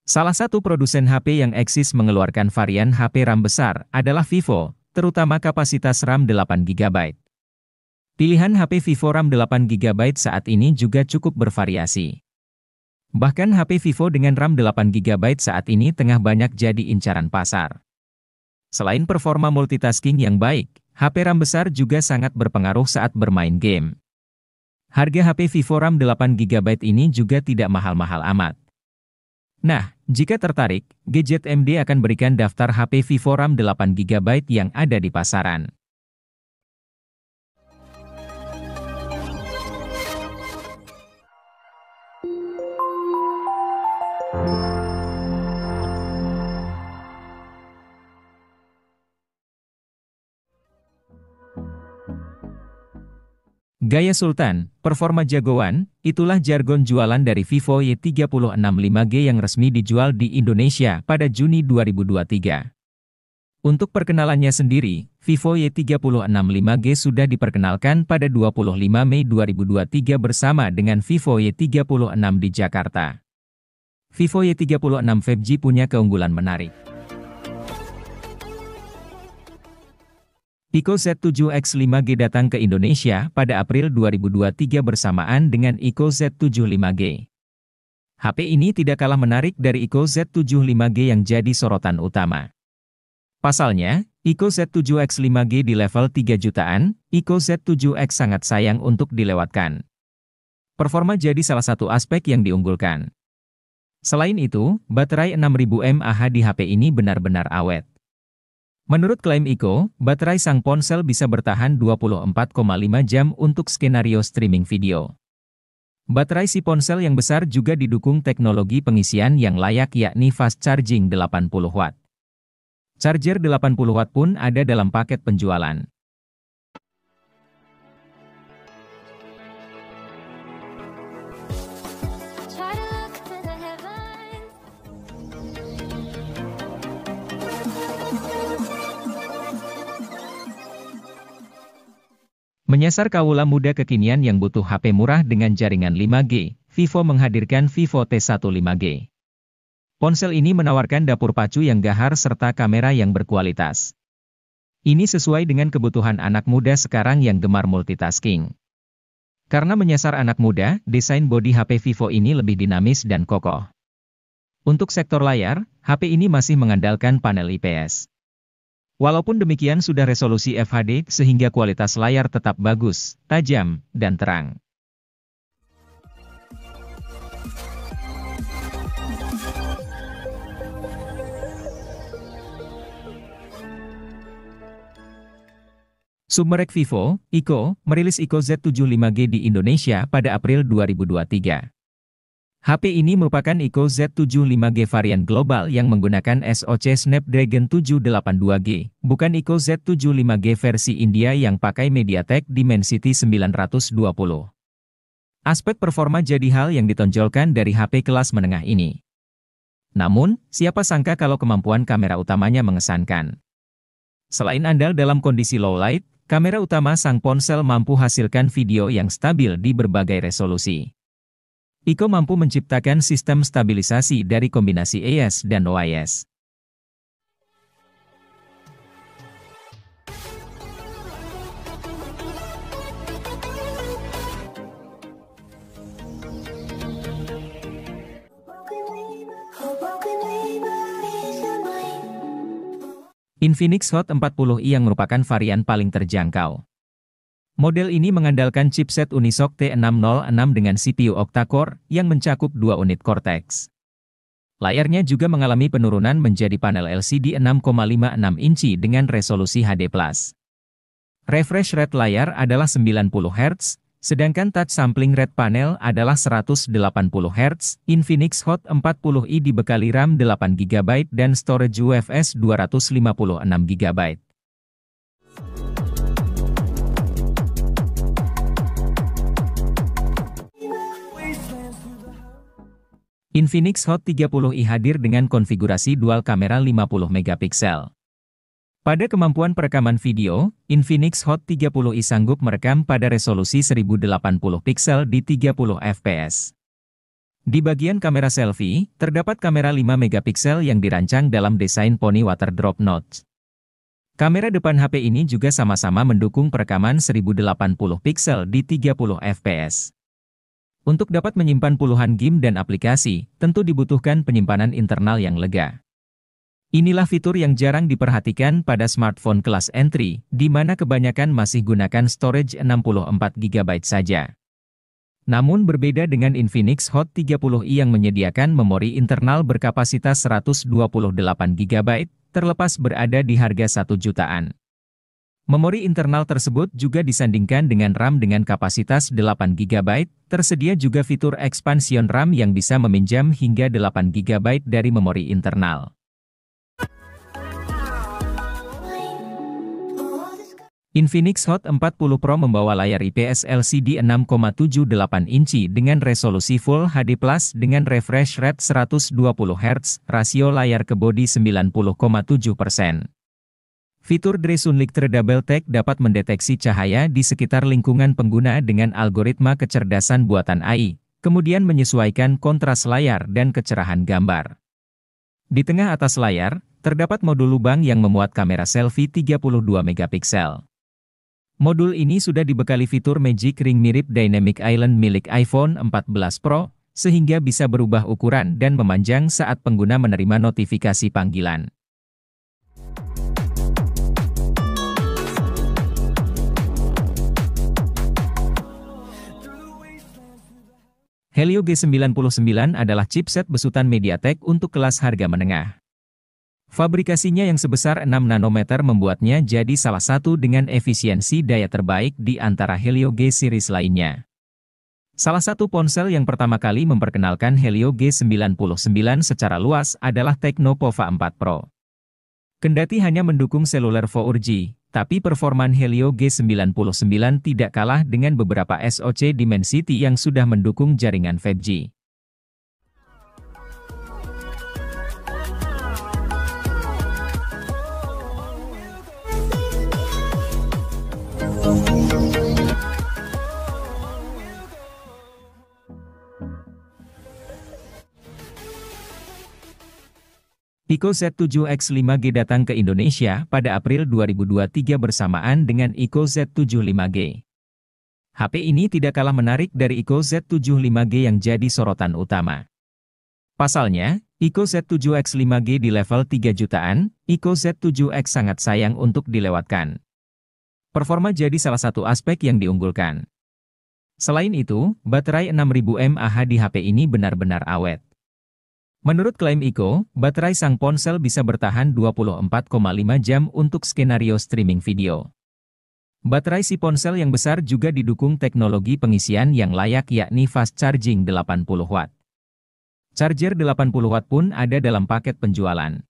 Salah satu produsen HP yang eksis mengeluarkan varian HP RAM besar adalah Vivo, terutama kapasitas RAM 8 GB. Pilihan HP Vivo RAM 8 GB saat ini juga cukup bervariasi. Bahkan HP Vivo dengan RAM 8 GB saat ini tengah banyak jadi incaran pasar. Selain performa multitasking yang baik, HP RAM besar juga sangat berpengaruh saat bermain game. Harga HP Vivo RAM 8 GB ini juga tidak mahal-mahal amat. Nah, jika tertarik, Gadget MD akan berikan daftar HP Vivo RAM 8 GB yang ada di pasaran. Gaya Sultan, performa jagoan, itulah jargon jualan dari Vivo Y36 5G yang resmi dijual di Indonesia pada Juni 2023. Untuk perkenalannya sendiri, Vivo Y36 5G sudah diperkenalkan pada 25 Mei 2023 bersama dengan Vivo Y36 di Jakarta. Vivo Y36 5G punya keunggulan menarik. Ico Z7X 5G datang ke Indonesia pada April 2023 bersamaan dengan Ico Z7 5G. HP ini tidak kalah menarik dari Ico Z7 5G yang jadi sorotan utama. Pasalnya, Ico Z7X 5G di level 3 jutaan, Ico Z7X sangat sayang untuk dilewatkan. Performa jadi salah satu aspek yang diunggulkan. Selain itu, baterai 6000 mAh di HP ini benar-benar awet. Menurut klaim Ico, baterai sang ponsel bisa bertahan 24,5 jam untuk skenario streaming video. Baterai si ponsel yang besar juga didukung teknologi pengisian yang layak yakni fast charging 80 watt. Charger 80 watt pun ada dalam paket penjualan. Menyasar kaula muda kekinian yang butuh HP murah dengan jaringan 5G, Vivo menghadirkan Vivo T1 5G. Ponsel ini menawarkan dapur pacu yang gahar serta kamera yang berkualitas. Ini sesuai dengan kebutuhan anak muda sekarang yang gemar multitasking. Karena menyasar anak muda, desain bodi HP Vivo ini lebih dinamis dan kokoh. Untuk sektor layar, HP ini masih mengandalkan panel IPS. Walaupun demikian sudah resolusi FHD sehingga kualitas layar tetap bagus, tajam, dan terang. Submerek Vivo, Ico, merilis Ico Z7 5G di Indonesia pada April 2023. HP ini merupakan Ico Z7 5G varian global yang menggunakan SoC Snapdragon 782G, bukan Ico Z7 5G versi India yang pakai MediaTek Dimensity 920. Aspek performa jadi hal yang ditonjolkan dari HP kelas menengah ini. Namun, siapa sangka kalau kemampuan kamera utamanya mengesankan. Selain andal dalam kondisi low light, kamera utama sang ponsel mampu hasilkan video yang stabil di berbagai resolusi. Ico mampu menciptakan sistem stabilisasi dari kombinasi AES dan OIS. Infinix Hot 40i yang merupakan varian paling terjangkau. Model ini mengandalkan chipset Unisoc T606 dengan CPU octa-core yang mencakup 2 unit Cortex. Layarnya juga mengalami penurunan menjadi panel LCD 6,56 inci dengan resolusi HD+. Refresh rate layar adalah 90 Hz, sedangkan touch sampling rate panel adalah 180 Hz. Infinix Hot 40i dibekali RAM 8 GB dan storage UFS 256 GB. Infinix Hot 30i hadir dengan konfigurasi dual kamera 50 megapiksel. Pada kemampuan perekaman video, Infinix Hot 30i sanggup merekam pada resolusi 1080 piksel di 30 fps. Di bagian kamera selfie, terdapat kamera 5 megapiksel yang dirancang dalam desain Pony Water Drop Notch. Kamera depan HP ini juga sama-sama mendukung perekaman 1080 piksel di 30 fps. Untuk dapat menyimpan puluhan game dan aplikasi, tentu dibutuhkan penyimpanan internal yang lega. Inilah fitur yang jarang diperhatikan pada smartphone kelas entry, di mana kebanyakan masih gunakan storage 64 GB saja. Namun berbeda dengan Infinix Hot 30i yang menyediakan memori internal berkapasitas 128 GB, terlepas berada di harga 1 jutaan. Memori internal tersebut juga disandingkan dengan RAM dengan kapasitas 8 GB, tersedia juga fitur expansion RAM yang bisa meminjam hingga 8 GB dari memori internal. Infinix Hot 40 Pro membawa layar IPS LCD 6,78 inci dengan resolusi Full HD Plus dengan refresh rate 120 Hz, rasio layar ke bodi 90,7%. Fitur Dray Sunlictor Double Take dapat mendeteksi cahaya di sekitar lingkungan pengguna dengan algoritma kecerdasan buatan AI, kemudian menyesuaikan kontras layar dan kecerahan gambar. Di tengah atas layar, terdapat modul lubang yang memuat kamera selfie 32 megapiksel. Modul ini sudah dibekali fitur Magic Ring mirip Dynamic Island milik iPhone 14 Pro, sehingga bisa berubah ukuran dan memanjang saat pengguna menerima notifikasi panggilan. Helio G99 adalah chipset besutan MediaTek untuk kelas harga menengah. Fabrikasinya yang sebesar 6 nanometer membuatnya jadi salah satu dengan efisiensi daya terbaik di antara Helio G series lainnya. Salah satu ponsel yang pertama kali memperkenalkan Helio G99 secara luas adalah Tecno Pova 4 Pro. Kendati hanya mendukung seluler 4G, tapi performan Helio G99 tidak kalah dengan beberapa SoC Dimensity yang sudah mendukung jaringan 5G. Pico Z7X 5G datang ke Indonesia pada April 2023 bersamaan dengan Ico Z7 5G. HP ini tidak kalah menarik dari Ico Z7 5G yang jadi sorotan utama. Pasalnya, Ico Z7X 5G di level 3 jutaan, Ico Z7X sangat sayang untuk dilewatkan. Performa jadi salah satu aspek yang diunggulkan. Selain itu, baterai 6000 mAh di HP ini benar-benar awet. Menurut klaim Ico, baterai sang ponsel bisa bertahan 24,5 jam untuk skenario streaming video. Baterai si ponsel yang besar juga didukung teknologi pengisian yang layak yakni fast charging 80 watt. Charger 80 watt pun ada dalam paket penjualan.